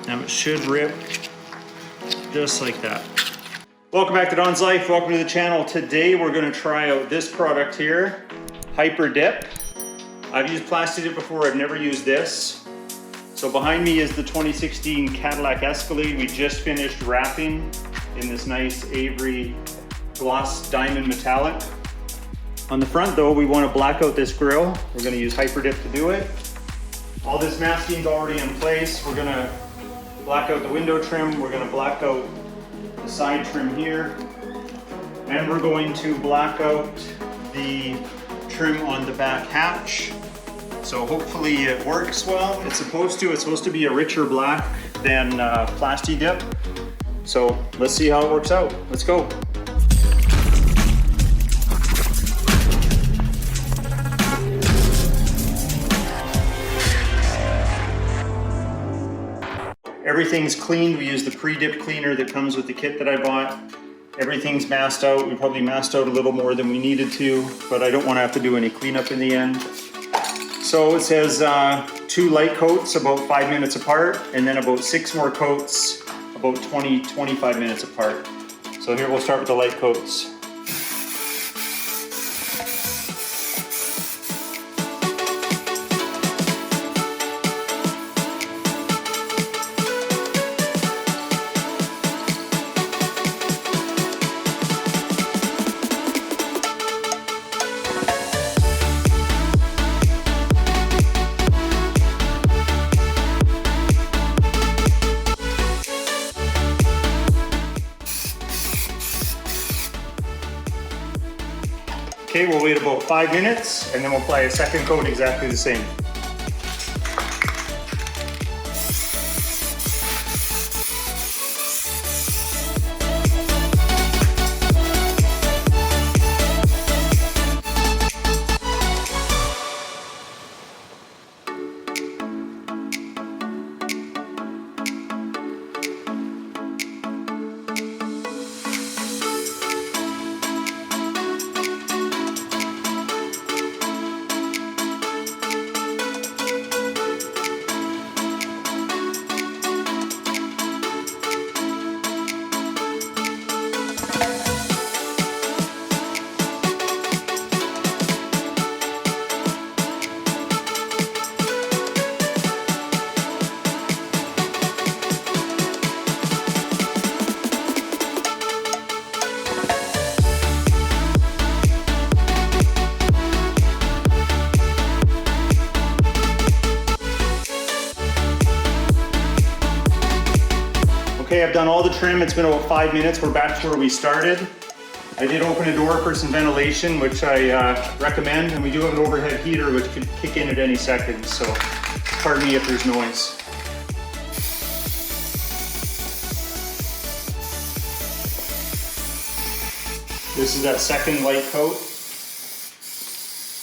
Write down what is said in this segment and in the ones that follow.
Now it should rip just like that. Welcome back to Don's Life. Welcome to the channel. Today we're going to try out this product here, HyperDip. I've used Plasti Dip before, I've never used this. So behind me is the 2016 Cadillac Escalade. We just finished wrapping in this nice Avery gloss diamond metallic. On the front though, we want to black out this grille. We're going to use HyperDip to do it. All this masking's already in place. We're going to black out the window trim. We're going to black out the side trim here. And we're going to black out the trim on the back hatch. So hopefully it works well. It's supposed to be a richer black than Plasti Dip. So let's see how it works out. Let's go. Everything's cleaned. We use the pre-dip cleaner that comes with the kit that I bought. Everything's masked out. We probably masked out a little more than we needed to, but I don't want to have to do any cleanup in the end. So it says 2 light coats about 5 minutes apart, and then about 6 more coats about 20-25 minutes apart. So here we'll start with the light coats. Okay, we'll wait about 5 minutes and then we'll apply a second coat exactly the same. Okay, I've done all the trim. It's been about 5 minutes. We're back to where we started. I did open a door for some ventilation, which I recommend, and we do have an overhead heater which could kick in at any second, so pardon me if there's noise. This is that second light coat.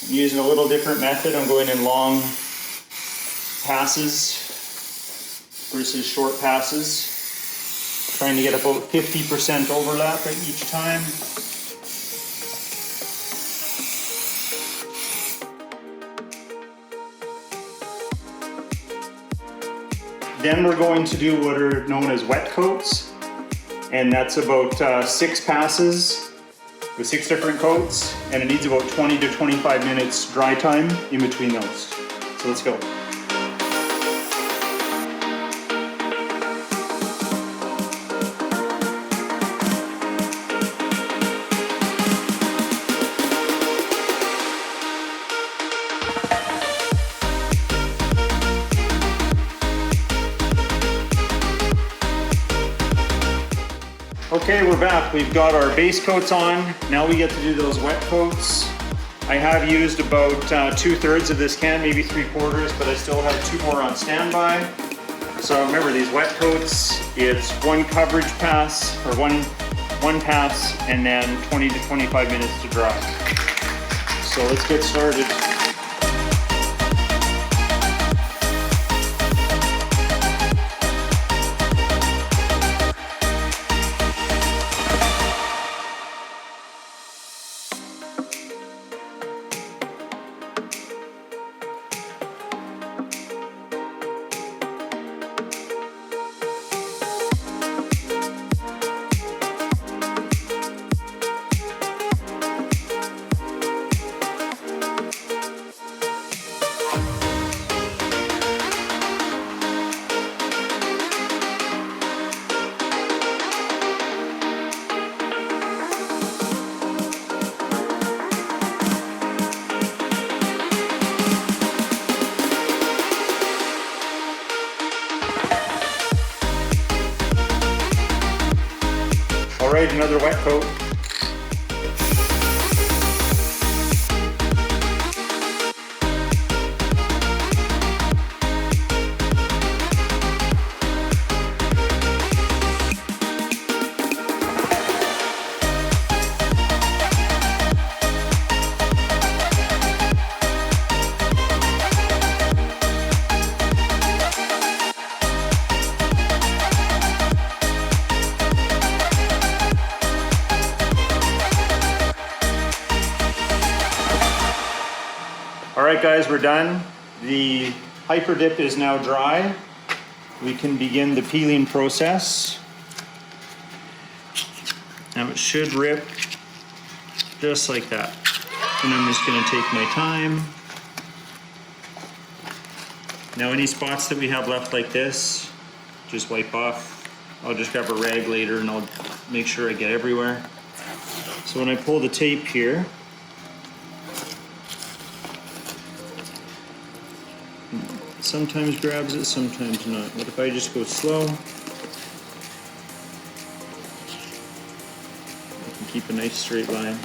I'm using a little different method. I'm going in long passes versus short passes. Trying to get about 50% overlap at each time. Then we're going to do what are known as wet coats, and that's about 6 passes with 6 different coats, and it needs about 20 to 25 minutes dry time in between those. So let's go. Okay, we're back. We've got our base coats on. Now we get to do those wet coats. I have used about 2/3 of this can, maybe 3/4, but I still have 2 more on standby. So remember, these wet coats, it's 1 coverage pass, or one pass, and then 20 to 25 minutes to dry. So let's get started. right, another wet coat. All right guys, we're done. The HyperDip is now dry. We can begin the peeling process. Now it should rip just like that. And I'm just gonna take my time. Now any spots that we have left like this, just wipe off. I'll just grab a rag later and I'll make sure I get everywhere. So when I pull the tape here, sometimes grabs it, sometimes not. But if I just go slow, I can keep a nice straight line.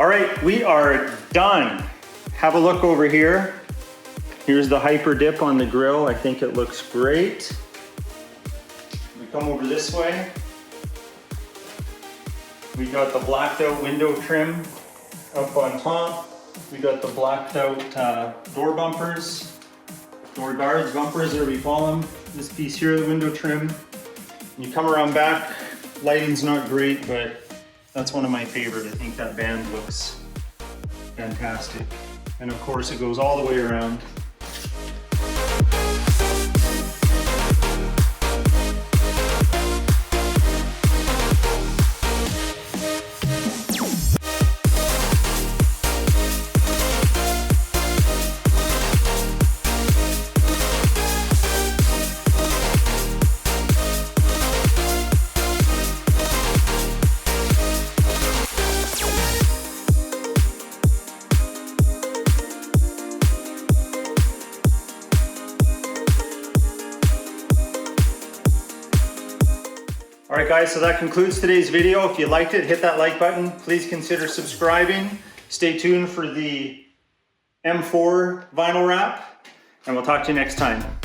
All right, we are done. Have a look over here. Here's the HyperDip on the grill. I think it looks great. We come over this way. We got the blacked out window trim up on top. We got the blacked out door bumpers, door guards, bumpers, whatever you call them. This piece here, the window trim. You come around back, lighting's not great, but that's one of my favorite. I think that band looks fantastic. And of course it goes all the way around. All right guys, so that concludes today's video. If you liked it, hit that like button. Please consider subscribing. Stay tuned for the M4 vinyl wrap, and we'll talk to you next time.